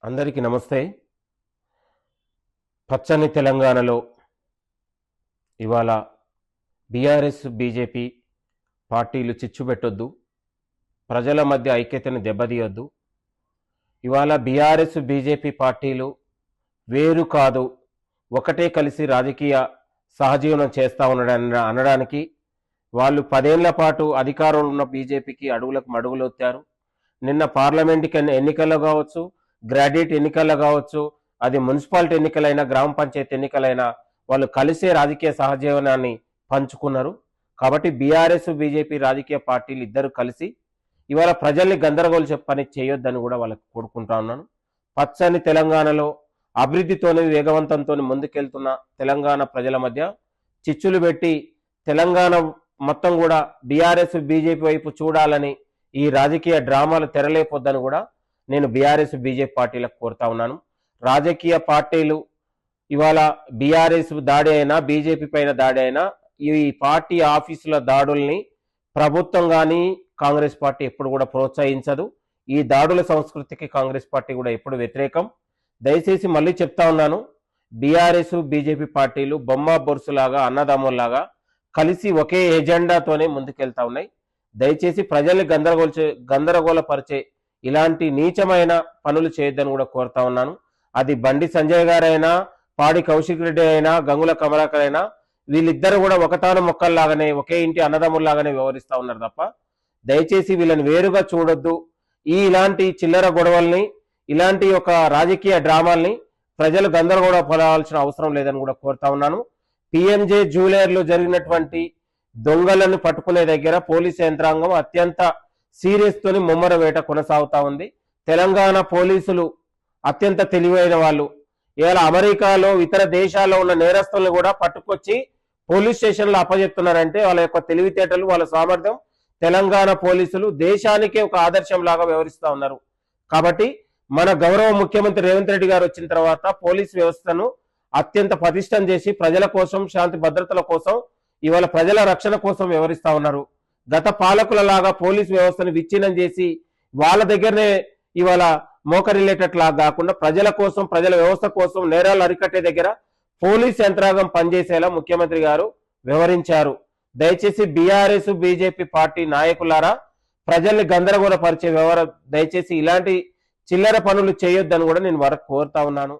అందరికీ నమస్తే. పచ్చని తెలంగాణలో ఇవాళ బీఆర్ఎస్ బీజేపీ పార్టీలు చిచ్చు పెట్టొద్దు, ప్రజల మధ్య ఐక్యతను దెబ్బతీయొద్దు. ఇవాళ బీఆర్ఎస్ బీజేపీ పార్టీలు వేరు కాదు, ఒకటే కలిసి రాజకీయ సహజీవనం చేస్తూ అనడానికి వాళ్ళు 10 ఏళ్ల పాటు అధికారంలో ఉన్న బీజేపీకి అడుగులకు మడుగులు వచ్చారు. నిన్న పార్లమెంట్ ఎన్నికల్లో కావచ్చు, గ్రాడ్యుయేట్ ఎన్నికల్లో కావచ్చు, అది మున్సిపాలిటీ ఎన్నికలైనా గ్రామ పంచాయతీ ఎన్నికలైనా వాళ్ళు కలిసే రాజకీయ సహజీవనాన్ని పంచుకున్నారు. కాబట్టి బీఆర్ఎస్ బీజేపీ రాజకీయ పార్టీలు ఇద్దరు కలిసి ఇవాళ ప్రజల్ని గందరగోళ పని చేయొద్దని కూడా వాళ్ళకి కోరుకుంటా ఉన్నాను. పచ్చని తెలంగాణలో అభివృద్ధితోని వేగవంతంతో ముందుకెళ్తున్న తెలంగాణ ప్రజల మధ్య చిచ్చులు పెట్టి తెలంగాణ మొత్తం కూడా బీఆర్ఎస్ బీజేపీ వైపు చూడాలని ఈ రాజకీయ డ్రామాలు తెరలేపొద్దని కూడా నేను బీఆర్ఎస్ బీజేపీ పార్టీలకు కోరుతా ఉన్నాను. రాజకీయ పార్టీలు ఇవాళ బీఆర్ఎస్ దాడి అయినా బీజేపీ పైన దాడి అయినా ఈ పార్టీ ఆఫీసుల దాడుల్ని ప్రభుత్వం కానీ కాంగ్రెస్ పార్టీ ఎప్పుడు కూడా ప్రోత్సహించదు. ఈ దాడుల సంస్కృతికి కాంగ్రెస్ పార్టీ కూడా ఎప్పుడు వ్యతిరేకం. దయచేసి మళ్ళీ చెప్తా ఉన్నాను, బీఆర్ఎస్ బీజేపీ పార్టీలు బొమ్మ బొరుసులాగా అన్నదమ్ముల్లాగా కలిసి ఒకే ఎజెండాతోనే ముందుకెళ్తా ఉన్నాయి. దయచేసి ప్రజల్ని గందరగోళపరిచే ఇలాంటి నీచమైన పనులు చేయొద్దని కూడా కోరుతా ఉన్నాను. అది బండి సంజయ్ గారైనా, పాడి కౌశిక్ రెడ్డి అయినా, గంగుల కమలాకర్ అయినా వీళ్ళిద్దరు కూడా ఒకతాను మొక్కల్లాగానే ఒకే ఇంటి అన్నదమ్ముల్లాగానే వ్యవహరిస్తూ ఉన్నారు తప్ప దయచేసి వీళ్ళని వేరుగా చూడొద్దు. ఇలాంటి చిల్లర గొడవల్ని, ఇలాంటి ఒక రాజకీయ డ్రామాల్ని ప్రజలు గందరగోళ పడాల్సిన అవసరం లేదని కూడా కోరుతా ఉన్నాను. పిఎంజే జ్యువెలర్లో జరిగినటువంటి దొంగలను పట్టుకునే దగ్గర పోలీసు యంత్రాంగం అత్యంత సీరియస్ తోని ముమ్మర వేట కొనసాగుతా ఉంది. తెలంగాణ పోలీసులు అత్యంత తెలివైన వాళ్ళు. ఇవాళ అమెరికాలో ఇతర దేశాల్లో ఉన్న నేరస్తులను కూడా పట్టుకొచ్చి పోలీస్ స్టేషన్లో అప్పచెప్తున్నారంటే వాళ్ళ యొక్క తెలివితేటలు, వాళ్ళ సామర్థ్యం తెలంగాణ పోలీసులు దేశానికే ఒక ఆదర్శం లాగా వ్యవహరిస్తూ ఉన్నారు. కాబట్టి మన గౌరవ ముఖ్యమంత్రి రేవంత్ రెడ్డి గారు వచ్చిన తర్వాత పోలీస్ వ్యవస్థను అత్యంత పటిష్టం చేసి ప్రజల కోసం, శాంతి భద్రతల కోసం, ఇవాళ ప్రజల రక్షణ కోసం వ్యవహరిస్తా ఉన్నారు. గత పాలకుల లాగా పోలీస్ వ్యవస్థను విచ్ఛిన్నం చేసి వాళ్ళ దగ్గరనే ఇవాళ మోకరిల్లేటట్లాగా కాకుండా ప్రజల కోసం, ప్రజల వ్యవస్థ కోసం నేరాలు అరికట్టే దగ్గర పోలీస్ యంత్రాంగం పనిచేసేలా ముఖ్యమంత్రి గారు వ్యవహరించారు. దయచేసి బీఆర్ఎస్ బీజేపీ పార్టీ నాయకులారా, ప్రజల్ని గందరగోళపరిచే వ్యవహారం దయచేసి ఇలాంటి చిల్లర పనులు చేయొద్దని కూడా నేను వారికి కోరుతా ఉన్నాను.